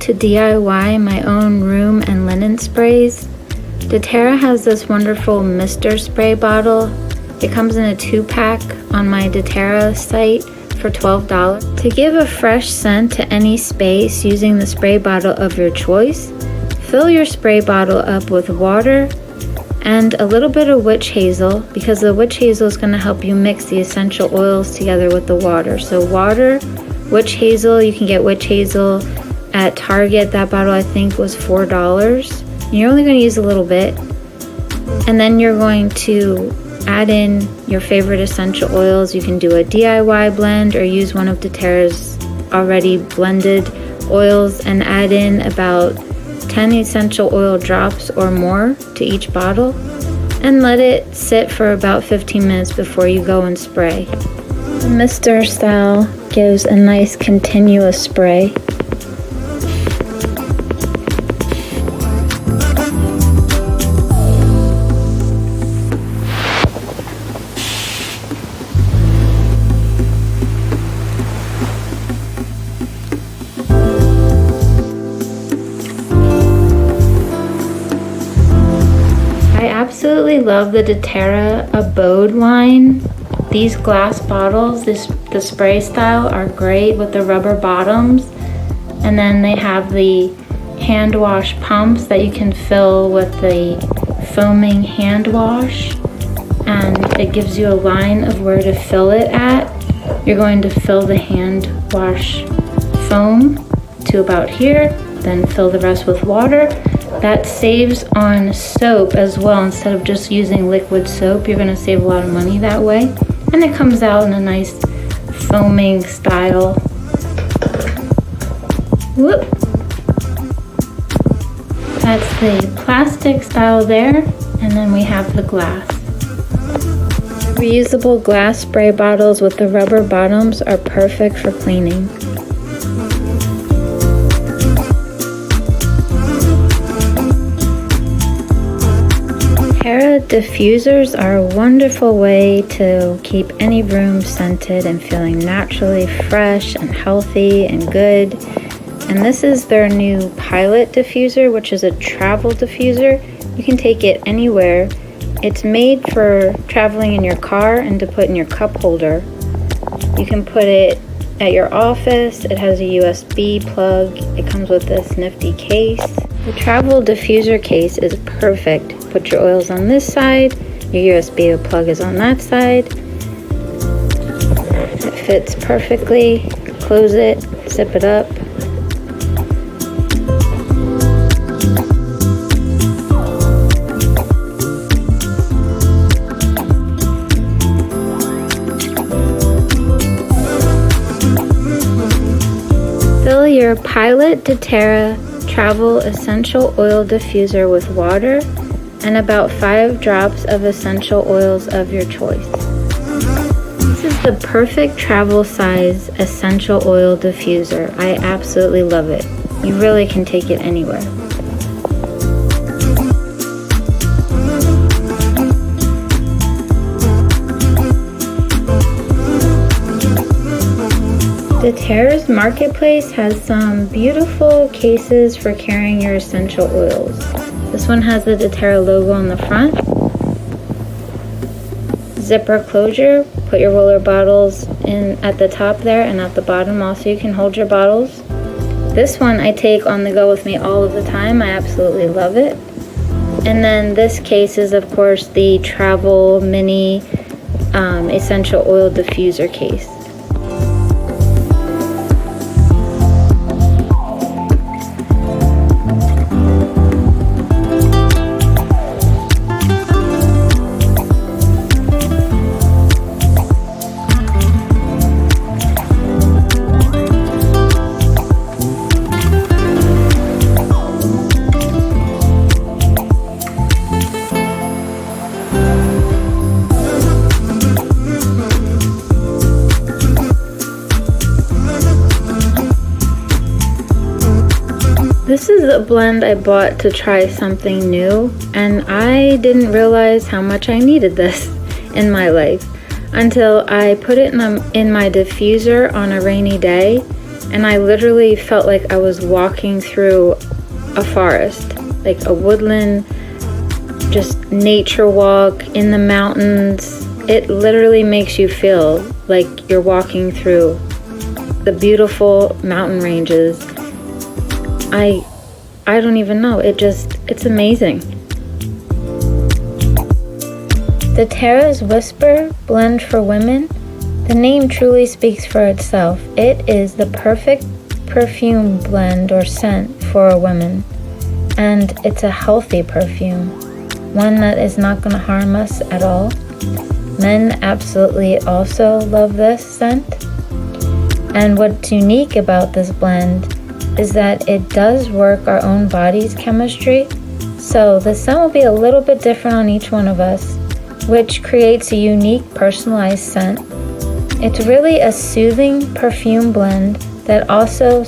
to DIY my own room and linen sprays, Doterra has this wonderful mister spray bottle. It comes in a 2-pack on my Doterra site for $12. To give a fresh scent to any space using the spray bottle of your choice, fill your spray bottle up with water and a little bit of witch hazel, because the witch hazel is going to help you mix the essential oils together with the water. So water, witch hazel, you can get witch hazel at Target. That bottle I think was $4. And you're only going to use a little bit. And then you're going to add in your favorite essential oils. You can do a DIY blend or use one of Doterra's already blended oils and add in about 10 essential oil drops or more to each bottle and let it sit for about 15 minutes before you go and spray. The mister style gives a nice continuous spray. I absolutely love the Doterra Abode line. These glass bottles, the spray style, are great with the rubber bottoms. And then they have the hand wash pumps that you can fill with the foaming hand wash. And it gives you a line of where to fill it at. You're going to fill the hand wash foam to about here, then fill the rest with water. That saves on soap as well. Instead of just using liquid soap, you're going to save a lot of money that way. And it comes out in a nice foaming style. Whoop! That's the plastic style there, and then we have the glass. Reusable glass spray bottles with the rubber bottoms are perfect for cleaning. Doterra diffusers are a wonderful way to keep any room scented and feeling naturally fresh and healthy and good. And this is their new pilot diffuser, which is a travel diffuser. You can take it anywhere. It's made for traveling in your car and to put in your cup holder. You can put it at your office. It has a USB plug. It comes with this nifty case. The travel diffuser case is perfect. Put your oils on this side, your USB plug is on that side. It fits perfectly. Close it, zip it up. Fill your Pilot Doterra Travel Essential Oil Diffuser with water and about 5 drops of essential oils of your choice. This is the perfect travel size essential oil diffuser. I absolutely love it. You really can take it anywhere. Doterra's marketplace has some beautiful cases for carrying your essential oils. This one has the Doterra logo on the front. Zipper closure. Put your roller bottles in at the top there, and at the bottom also you can hold your bottles. This one I take on the go with me all of the time. I absolutely love it. And then this case is of course the travel mini essential oil diffuser case. This is a blend I bought to try something new, and I didn't realize how much I needed this in my life until I put it in my diffuser on a rainy day, and I literally felt like I was walking through a forest, like a woodland, just nature walk in the mountains. It literally makes you feel like you're walking through the beautiful mountain ranges. I don't even know. It's amazing. Doterra's Whisper blend for women. The name truly speaks for itself. It is the perfect perfume blend or scent for a woman. And it's a healthy perfume, one that is not going to harm us at all. Men absolutely also love this scent. And what's unique about this blend is that it does work our own body's chemistry. So the scent will be a little bit different on each one of us, which creates a unique personalized scent. It's really a soothing perfume blend that also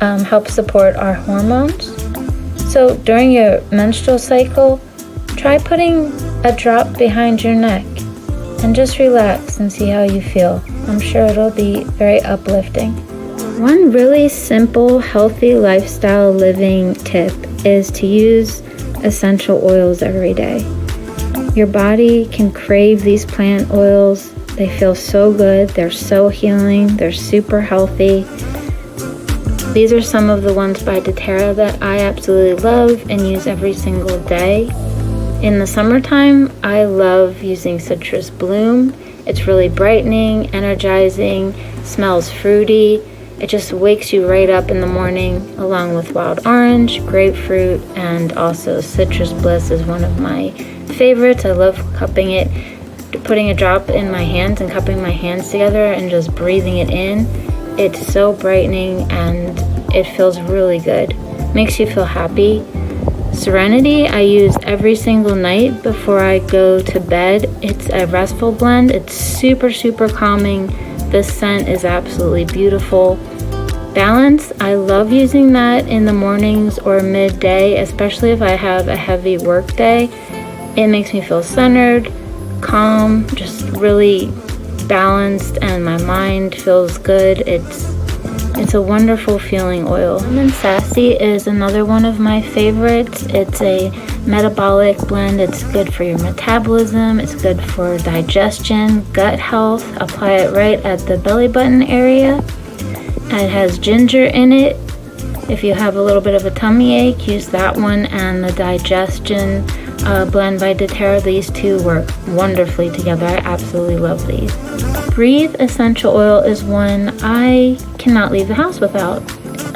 helps support our hormones. So during your menstrual cycle, try putting a drop behind your neck and just relax and see how you feel. I'm sure it'll be very uplifting. One really simple, healthy lifestyle living tip is to use essential oils every day. Your body can crave these plant oils. They feel so good. They're so healing. They're super healthy. These are some of the ones by Doterra that I absolutely love and use every single day. In the summertime, I love using Citrus Bloom. It's really brightening, energizing, smells fruity. It just wakes you right up in the morning, along with wild orange, grapefruit, and also Citrus Bliss is one of my favorites. I love cupping it, putting a drop in my hands and cupping my hands together and just breathing it in. It's so brightening and it feels really good. Makes you feel happy. Serenity I use every single night before I go to bed. It's a restful blend. It's super, super calming. This scent is absolutely beautiful. Balance, I love using that in the mornings or midday, especially if I have a heavy work day. It makes me feel centered, calm, just really balanced, and my mind feels good. It's a wonderful feeling oil. Lemon Sassy is another one of my favorites. It's a metabolic blend. It's good for your metabolism. It's good for digestion, gut health. Apply it right at the belly button area. It has ginger in it. If you have a little bit of a tummy ache, use that one, and the digestion blend by Doterra. These two work wonderfully together. I absolutely love these. Breathe essential oil is one I cannot leave the house without.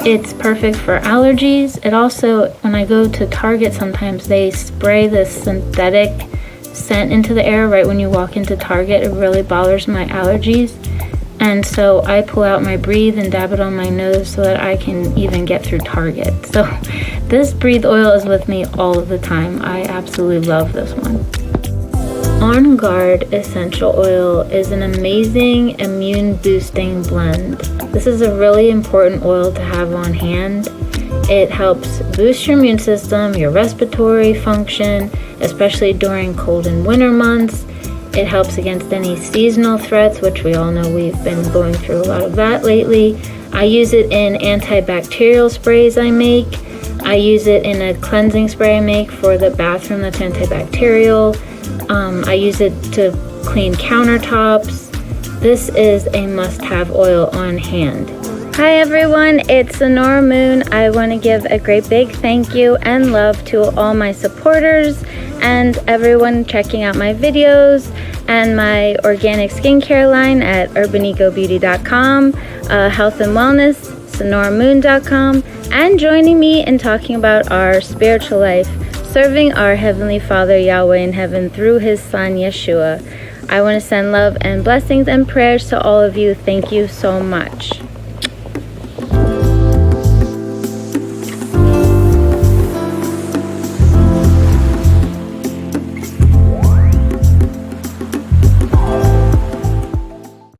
It's perfect for allergies. It also, when I go to Target, sometimes they spray this synthetic scent into the air right when you walk into Target. It really bothers my allergies. And so I pull out my Breathe and dab it on my nose so that I can even get through Target. So this Breathe oil is with me all of the time. I absolutely love this one. On Guard essential oil is an amazing immune boosting blend. This is a really important oil to have on hand. It helps boost your immune system, your respiratory function, especially during cold and winter months. It helps against any seasonal threats, which we all know we've been going through a lot of that lately. I use it in antibacterial sprays I make. I use it in a cleansing spray I make for the bathroom that's antibacterial. I use it to clean countertops. This is a must-have oil on hand. Hi everyone, it's Sanura Moon. I want to give a great big thank you and love to all my supporters and everyone checking out my videos and my organic skincare line at urbanicobeauty.com, health and wellness, sanuramoon.com, and joining me in talking about our spiritual life, serving our Heavenly Father Yahweh in heaven through His Son Yeshua. I want to send love and blessings and prayers to all of you. Thank you so much.